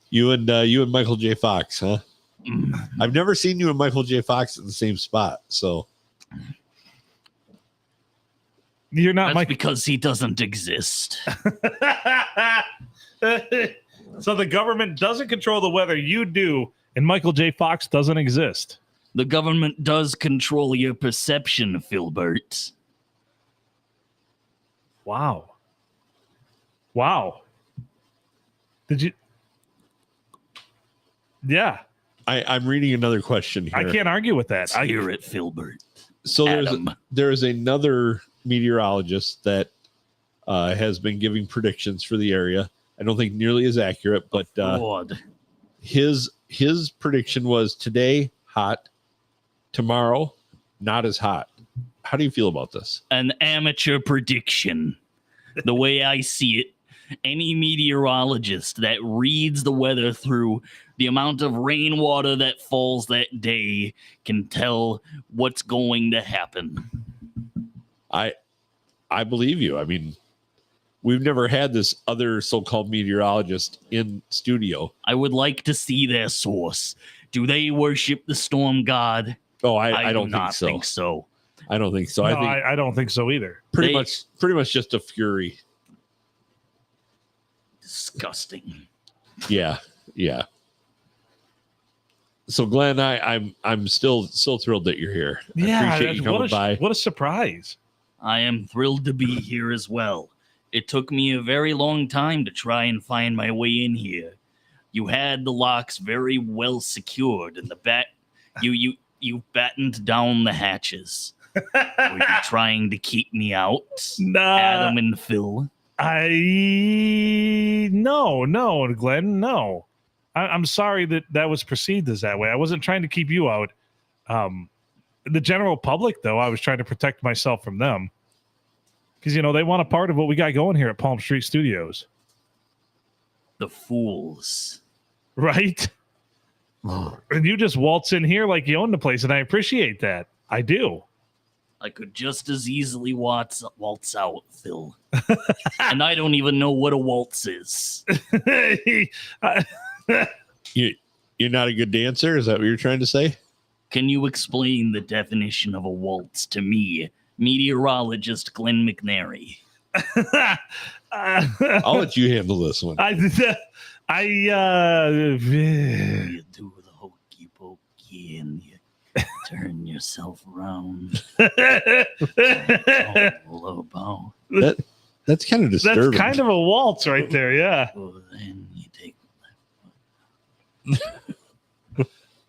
You and Michael J. Fox, huh? I've never seen you and Michael J. Fox in the same spot, so you're not. That's because he doesn't exist. So the government doesn't control the weather. You do, and Michael J. Fox doesn't exist. The government does control your perception, Filbert. Wow. Did you? Yeah. I'm reading another question here. I can't argue with that. I hear it, Filbert. So there's another meteorologist that has been giving predictions for the area. I don't think nearly as accurate, but his prediction was today hot, tomorrow not as hot. How do you feel about this? An amateur prediction. The way I see it, any meteorologist that reads the weather through the amount of rainwater that falls that day can tell what's going to happen. I believe you. I mean, we've never had this other so-called meteorologist in studio. I would like to see their source. Do they worship the storm god? Oh, I don't think so. I don't think so. No, I don't think so either. Pretty much just a fury. Disgusting. Yeah. So Glenn, I'm still thrilled that you're here. I appreciate you coming by. What a surprise. I am thrilled to be here as well. It took me a very long time to try and find my way in here. You had the locks very well secured, and you battened down the hatches. Were you trying to keep me out, Adam and Phil? No, Glenn, no. I'm sorry that was perceived as that way. I wasn't trying to keep you out. The general public, though, I was trying to protect myself from them. Because, they want a part of what we got going here at Palm Street Studios. The fools. Right? And you just waltz in here like you own the place, and I appreciate that. I do. I could just as easily waltz out, Phil. And I don't even know what a waltz is. You're not a good dancer? Is that what you're trying to say? Can you explain the definition of a waltz to me, meteorologist Glenn McNary? I'll let you handle this one. You do the hokey pokey and you turn yourself around. All about. That's kind of disturbing. That's kind of a waltz right there, yeah. Oh, then you take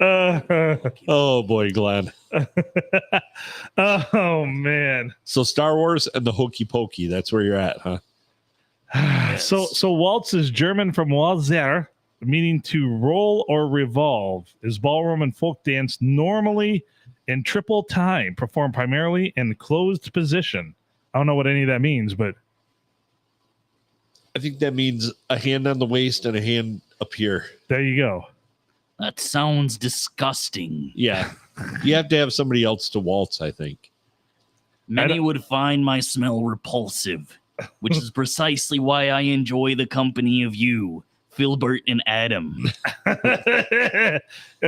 Oh boy, Glenn. Oh man. So Star Wars and the hokey pokey, that's where you're at, huh? Yes. So waltz is German from walzer, meaning to roll or revolve. Is ballroom and folk dance normally in triple time, performed primarily in closed position. I don't know what any of that means, but I think that means a hand on the waist and a hand up here. there you go. That sounds disgusting. Yeah. You have to have somebody else to waltz, I think. Many would find my smell repulsive, which is precisely why I enjoy the company of you, Philbert and Adam.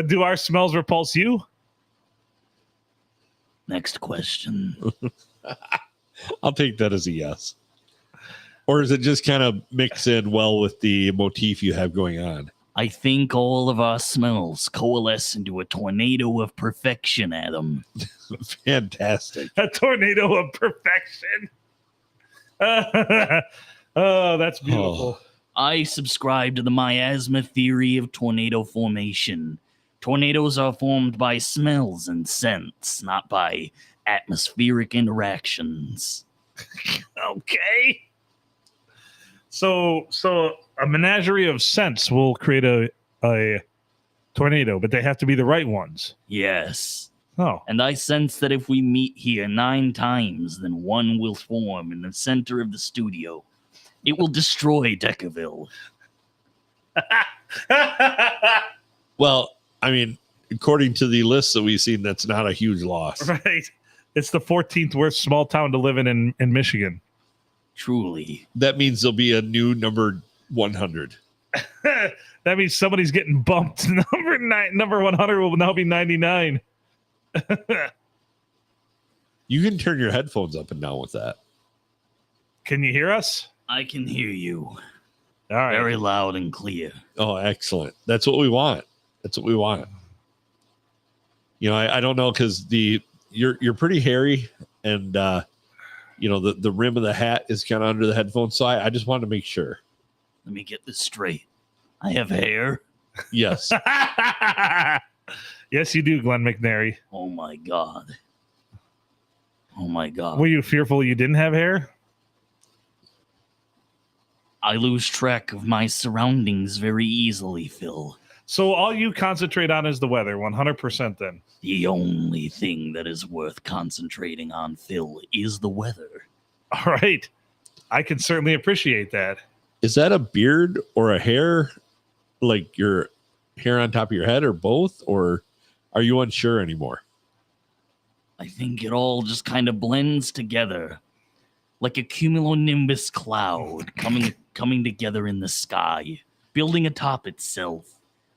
Do our smells repulse you? Next question. I'll take that as a yes. Or is it just kind of mix in well with the motif you have going on? I think all of our smells coalesce into a tornado of perfection, Adam. Fantastic. A tornado of perfection. Oh, that's beautiful. I subscribe to the miasma theory of tornado formation. Tornadoes are formed by smells and scents, not by atmospheric interactions. Okay. So a menagerie of scents will create a tornado, but they have to be the right ones. Yes. Oh. And I sense that if we meet here 9 times, then one will form in the center of the studio. It will destroy Deckerville. Well, I mean, according to the lists that we've seen, that's not a huge loss. Right. It's the 14th worst small town to live in Michigan. Truly. That means there'll be a new number 100. That means somebody's getting bumped. Number 100 will now be 99. You can turn your headphones up and down with that. Can you hear us? I can hear you. All right. Very loud and clear. Oh, excellent. That's what we want. That's what we want. I don't know, because you're pretty hairy, and the rim of the hat is kind of under the headphones. So I just wanted to make sure. Let me get this straight. I have hair. Yes. Yes, you do, Glenn McNary. Oh my God. Oh my God. Were you fearful you didn't have hair? I lose track of my surroundings very easily, Phil. So all you concentrate on is the weather, 100% then. The only thing that is worth concentrating on, Phil, is the weather. All right. I can certainly appreciate that. Is that a beard or a hair? Like your hair on top of your head, or both? Or are you unsure anymore? I think it all just kind of blends together. Like a cumulonimbus cloud coming together in the sky, building atop itself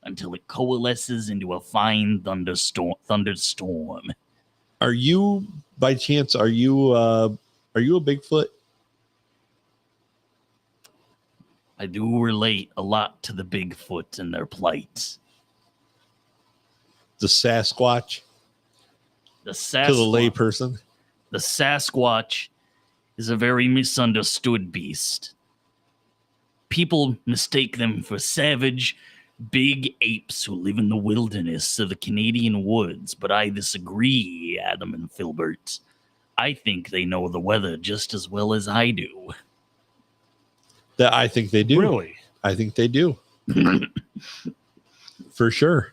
until it coalesces into a fine thunderstorm. Are you, by chance, are you a Bigfoot? I do relate a lot to the Bigfoot and their plight. The Sasquatch The to the layperson. The Sasquatch is a very misunderstood beast. People mistake them for savage, big apes who live in the wilderness of the Canadian woods, but I disagree, Adam and Filbert. I think they know the weather just as well as I do. That I think they do. Really? I think they do. For sure.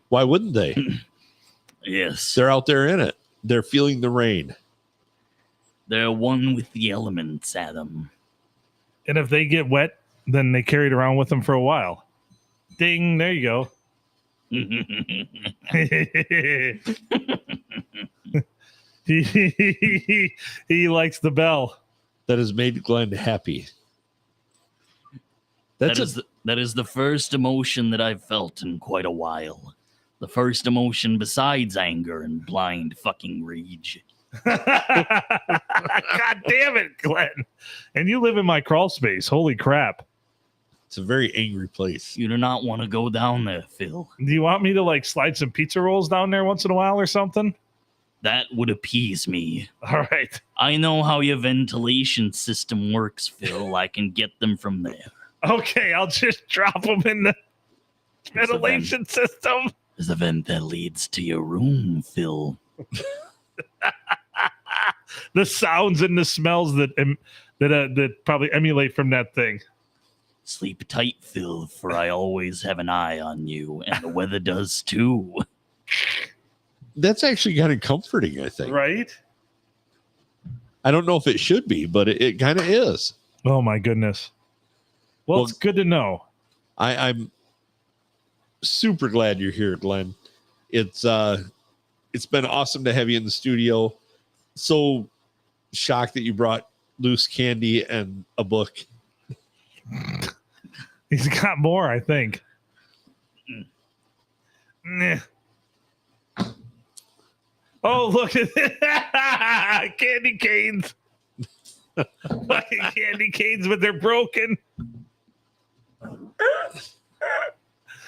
Why wouldn't they? Yes. They're out there in it. They're feeling the rain. They're one with the elements, Adam. And if they get wet, then they carry it around with them for a while. Ding, there you go. he likes the bell. That has made Glenn happy. That is the first emotion that I've felt in quite a while. The first emotion besides anger and blind fucking rage. God damn it, Glenn. And you live in my crawl space. Holy crap. It's a very angry place. You do not want to go down there, Phil. Do you want me to like slide some pizza rolls down there once in a while or something? That would appease me. All right. I know how your ventilation system works, Phil. I can get them from there. Okay, I'll just drop them in the ventilation system. There's a vent that leads to your room, Phil. The sounds and the smells that probably emulate from that thing. Sleep tight, Phil, for I always have an eye on you, and the weather does too. That's actually kind of comforting, I think. Right? I don't know if it should be, but it kind of is. Oh my goodness. Well, it's good to know. I'm super glad you're here, Glenn. It's been awesome to have you in the studio. So shocked that you brought loose candy and a book. He's got more, I think. Oh, look at it. Candy canes. Fucking candy canes, but they're broken.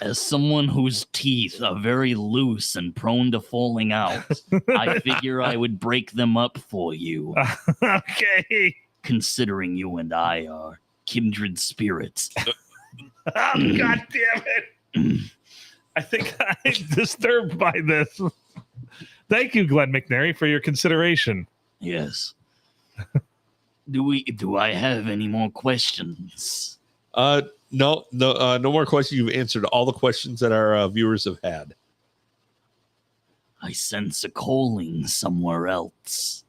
As someone whose teeth are very loose and prone to falling out, I figure I would break them up for you. Okay. Considering you and I are kindred spirits. Oh, God damn it. I think I'm disturbed by this. Thank you, Glenn McNary, for your consideration. Yes. Do I have any more questions? No more questions. You've answered all the questions that our viewers have had. I sense a calling somewhere else.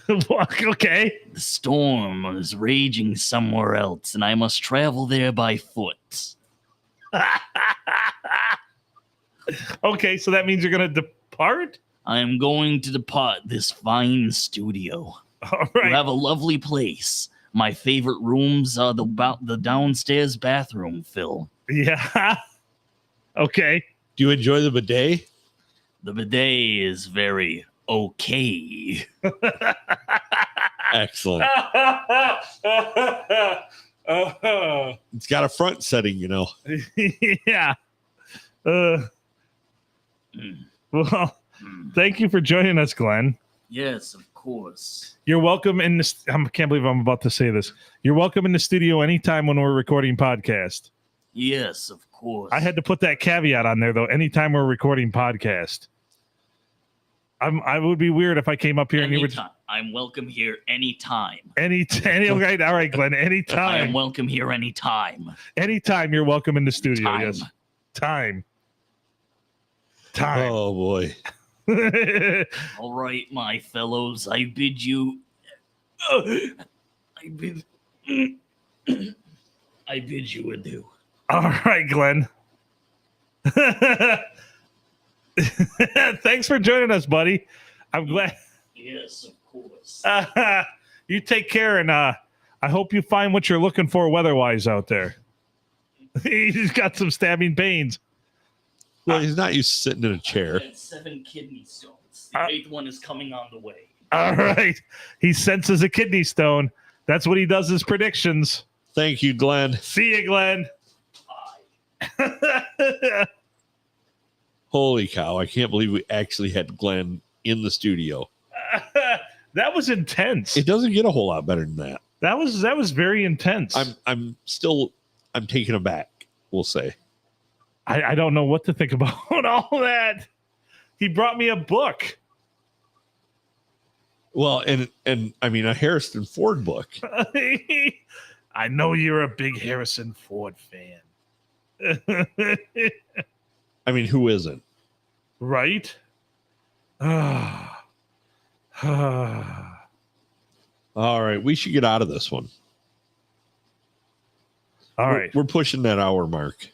Okay. The storm is raging somewhere else, and I must travel there by foot. Okay, so that means you're going to depart? I am going to depart this fine studio. All You right. have a lovely place. My favorite rooms are the downstairs bathroom, Phil. Yeah. Okay. Do you enjoy the bidet? The bidet is very okay. Excellent. It's got a front setting, you know. Yeah. Well, thank you for joining us, Glenn. Yes, of course. You're welcome in this. I can't believe I'm about to say this. You're welcome in the studio anytime when we're recording podcast. Yes, of course. I had to put that caveat on there though. Anytime we're recording podcast. I would be weird if I came up here and you were Anytime. I'm welcome here anytime. any okay, all right, Glenn. I am Anytime. welcome here anytime. Anytime you're welcome in the studio. Time. Yes. Time. Oh boy. All right, my fellows, I bid you. I bid you adieu. All right, Glenn. Thanks for joining us, buddy. I'm glad. Yes, of course. You take care, and I hope you find what you're looking for weather-wise out there. He's got some stabbing pains. Well, he's not used to sitting in a I chair. had 7 kidney stones. The 8th one is coming on the way. All right. He senses a kidney stone. That's what he does his predictions. Thank you, Glenn. See you, Glenn. Holy cow. I can't believe we actually had Glenn in the studio. That was intense. It doesn't get a whole lot better than that. That was very intense. I'm taken aback, we'll say. I don't know what to think about all that. He brought me a book. Well, and I mean, a Harrison Ford book. I know you're a big Harrison Ford fan. I mean, who isn't? Right? All right, we should get out of this one. All right. We're pushing that hour mark.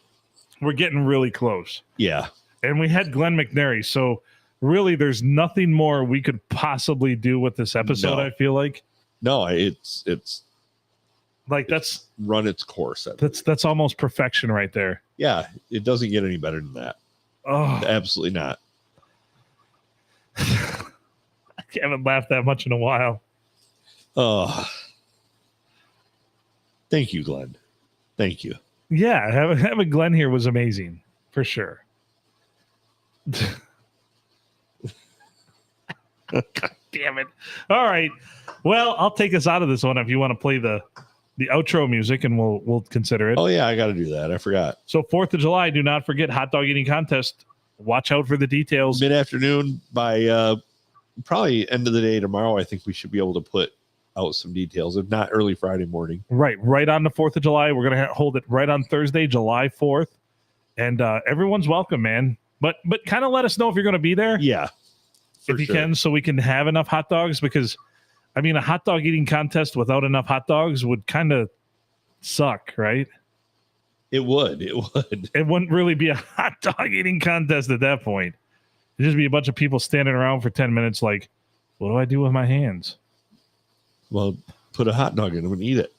We're getting really close. Yeah. And we had Glenn McNary, so really there's nothing more we could possibly do with this episode, No. I feel like. No, it's Like that's run its course. that's almost perfection right there. Yeah, it doesn't get any better than that. Oh, Absolutely not. I haven't laughed that much in a while. Oh, thank you, Glenn. Thank you. Yeah, having Glenn here was amazing for sure. God damn it. All right. Well, I'll take us out of this one if you want to play the outro music, and we'll consider it. Oh yeah, I got to do that. I forgot. So 4th of July, do not forget hot dog eating contest. Watch out for the details. Mid-afternoon by probably end of the day tomorrow. I think we should be able to put out some details, if not early Friday morning. Right on the 4th of July. We're going to hold it right on Thursday, July 4th. And everyone's welcome, man. But kind of let us know if you're going to be there. Yeah, if you can, so we can have enough hot dogs, because I mean, a hot dog eating contest without enough hot dogs would kind of suck, right? It would. It wouldn't really be a hot dog eating contest at that point. It'd just be a bunch of people standing around for 10 minutes like, what do I do with my hands? Well, put a hot dog in them and eat it.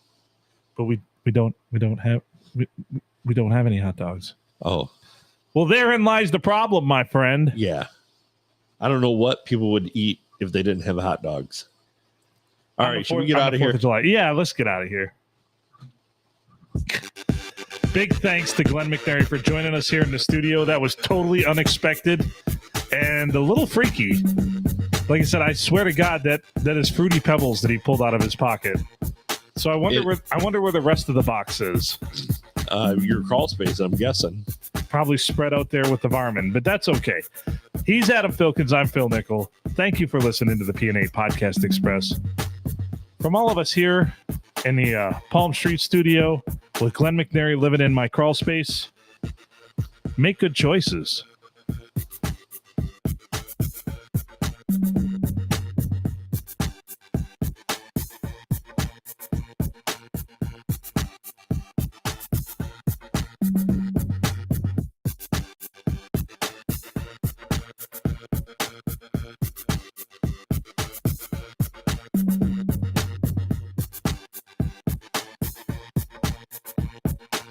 But we don't have any hot dogs. Oh, well, therein lies the problem, my friend. yeah. I don't know what people would eat if they didn't have hot dogs. All right, should we get out of here? 4th of July. Yeah, let's get out of here. Big thanks to Glenn McNary for joining us here in the studio. That was totally unexpected and a little freaky. Like I said, I swear to God that is Fruity Pebbles that he pulled out of his pocket. So I wonder where the rest of the box is. Your crawl space, I'm guessing. Probably spread out there with the varmint, but that's okay. He's Adam Filkins. I'm Phil Nickel. Thank you for listening to the P&A Podcast Express. From all of us here in the Palm Street studio with Glenn McNary living in my crawl space, make good choices.